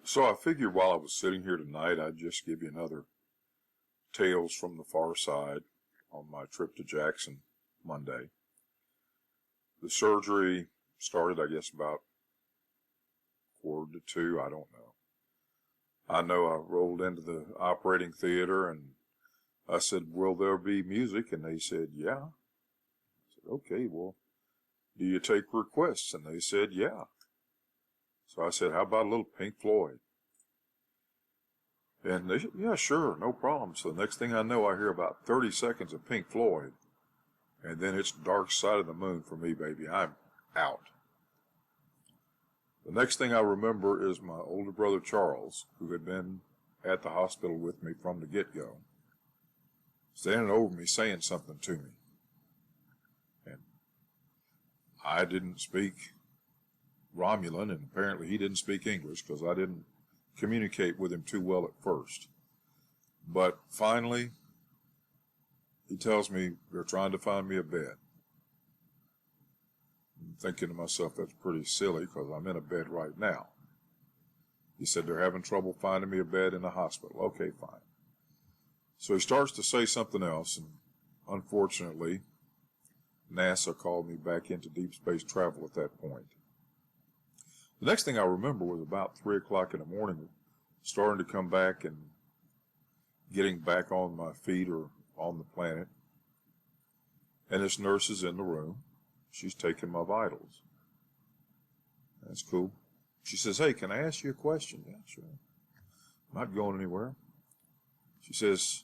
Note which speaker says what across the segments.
Speaker 1: So I figured while I was sitting here tonight, I'd just give you another Tales from the Farside on my trip to Jackson Monday. The surgery started, I guess, about 1:45. I don't know. I know I rolled into the operating theater and I said, "Will there be music?" And they said, "Yeah." I said, "Okay, well, do you take requests?" And they said, "Yeah." So I said, "How about a little Pink Floyd?" And they said, "Yeah, sure, no problem." So the next thing I know, I hear about 30 seconds of Pink Floyd. And then it's Dark Side of the Moon for me, baby. I'm out. The next thing I remember is my older brother Charles, who had been at the hospital with me from the get-go, standing over me saying something to me. And I didn't speak Romulan, and apparently he didn't speak English because I didn't communicate with him too well at first. But finally, he tells me they're trying to find me a bed. I'm thinking to myself, that's pretty silly because I'm in a bed right now. He said they're having trouble finding me a bed in the hospital. Okay, fine. So he starts to say something else, and unfortunately, NASA called me back into deep space travel at that point. The next thing I remember was about 3 o'clock in the morning, starting to come back and getting back on my feet or on the planet. And this nurse is in the room. She's taking my vitals. That's cool. She says, "Hey, can I ask you a question?" "Yeah, sure. I'm not going anywhere." She says,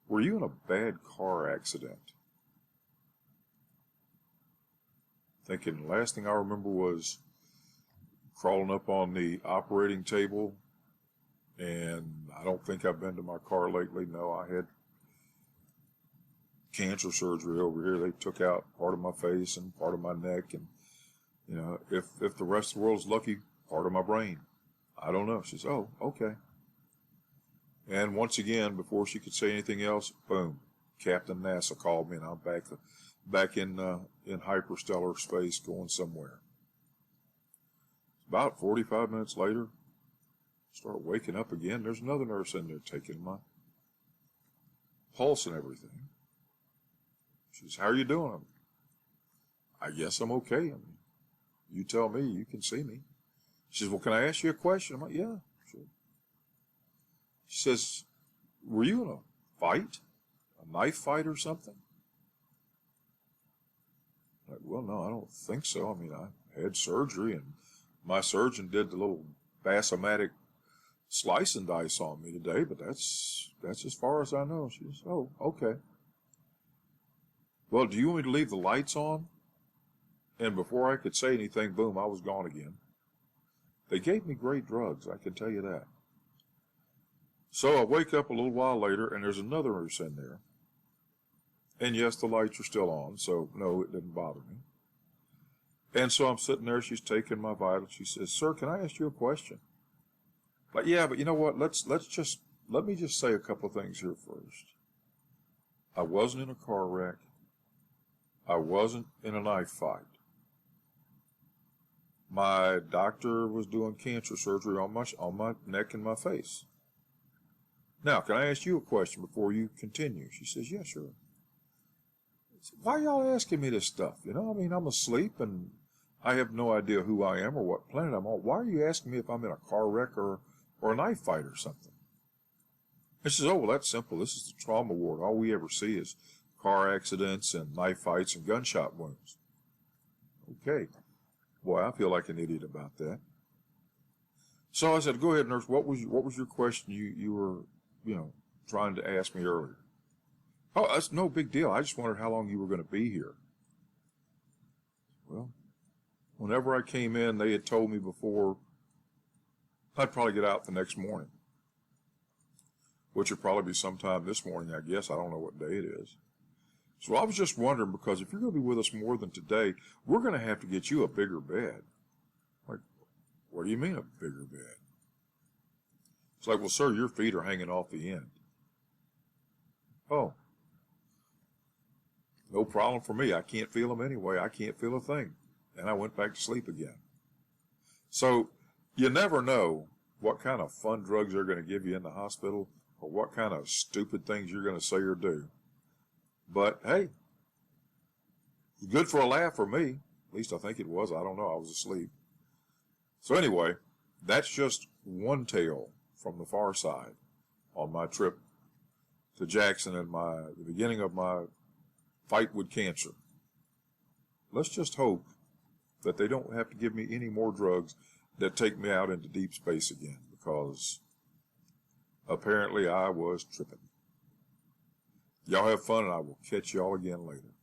Speaker 1: "Were you in a bad car accident?" Thinking the last thing I remember was crawling up on the operating table, and I don't think I've been to my car lately. No, I had cancer surgery over here. They took out part of my face and part of my neck, and if the rest of the world's lucky, part of my brain. I don't know. She says, "Oh, okay." And once again, before she could say anything else, boom, Captain NASA called me, and I'm back in hyperstellar space going somewhere. About 45 minutes later, start waking up again. There's another nurse in there taking my pulse and everything. She says, "How are you doing?" "I guess I'm okay. I mean, you tell me. You can see me." She says, "Well, can I ask you a question?" I'm like, "Yeah, sure." She says, "Were you in a fight? A knife fight or something?" I'm like, "Well, no, I don't think so. I mean, I had surgery, and my surgeon did the little basomatic slice and dice on me today, but that's as far as I know." She says, "Oh, okay. Well, do you want me to leave the lights on?" And before I could say anything, boom, I was gone again. They gave me great drugs, I can tell you that. So I wake up a little while later, and there's another nurse in there. And yes, the lights are still on, so no, it didn't bother me. And so I'm sitting there, she's taking my vitals. She says, "Sir, can I ask you a question?" But yeah, but you know what? Let me just say a couple of things here first. I wasn't in a car wreck. I wasn't in a knife fight. My doctor was doing cancer surgery on my neck and my face. Now, can I ask you a question before you continue? She says, "Yeah, sure." I said, "Why are y'all asking me this stuff? I mean, I'm asleep and I have no idea who I am or what planet I'm on. Why are you asking me if I'm in a car wreck or a knife fight or something?" And she says, "Oh, well, that's simple. This is the trauma ward. All we ever see is car accidents and knife fights and gunshot wounds." Okay. Boy, I feel like an idiot about that. So I said, "Go ahead, nurse. What was your question you were, trying to ask me earlier?" "Oh, that's no big deal. I just wondered how long you were going to be here." Well, whenever I came in, they had told me before I'd probably get out the next morning, which would probably be sometime this morning, I guess. I don't know what day it is. So I was just wondering, because if you're going to be with us more than today, we're going to have to get you a bigger bed. Like, what do you mean a bigger bed? It's like, "Well, sir, your feet are hanging off the end." "Oh, no problem for me. I can't feel them anyway. I can't feel a thing." And I went back to sleep again. So you never know what kind of fun drugs they're going to give you in the hospital or what kind of stupid things you're going to say or do. But hey, good for a laugh for me. At least I think it was. I don't know. I was asleep. So anyway, that's just one tale from the far side on my trip to Jackson and the beginning of my fight with cancer. Let's just hope that they don't have to give me any more drugs that take me out into deep space again, because apparently I was tripping. Y'all have fun, and I will catch y'all again later.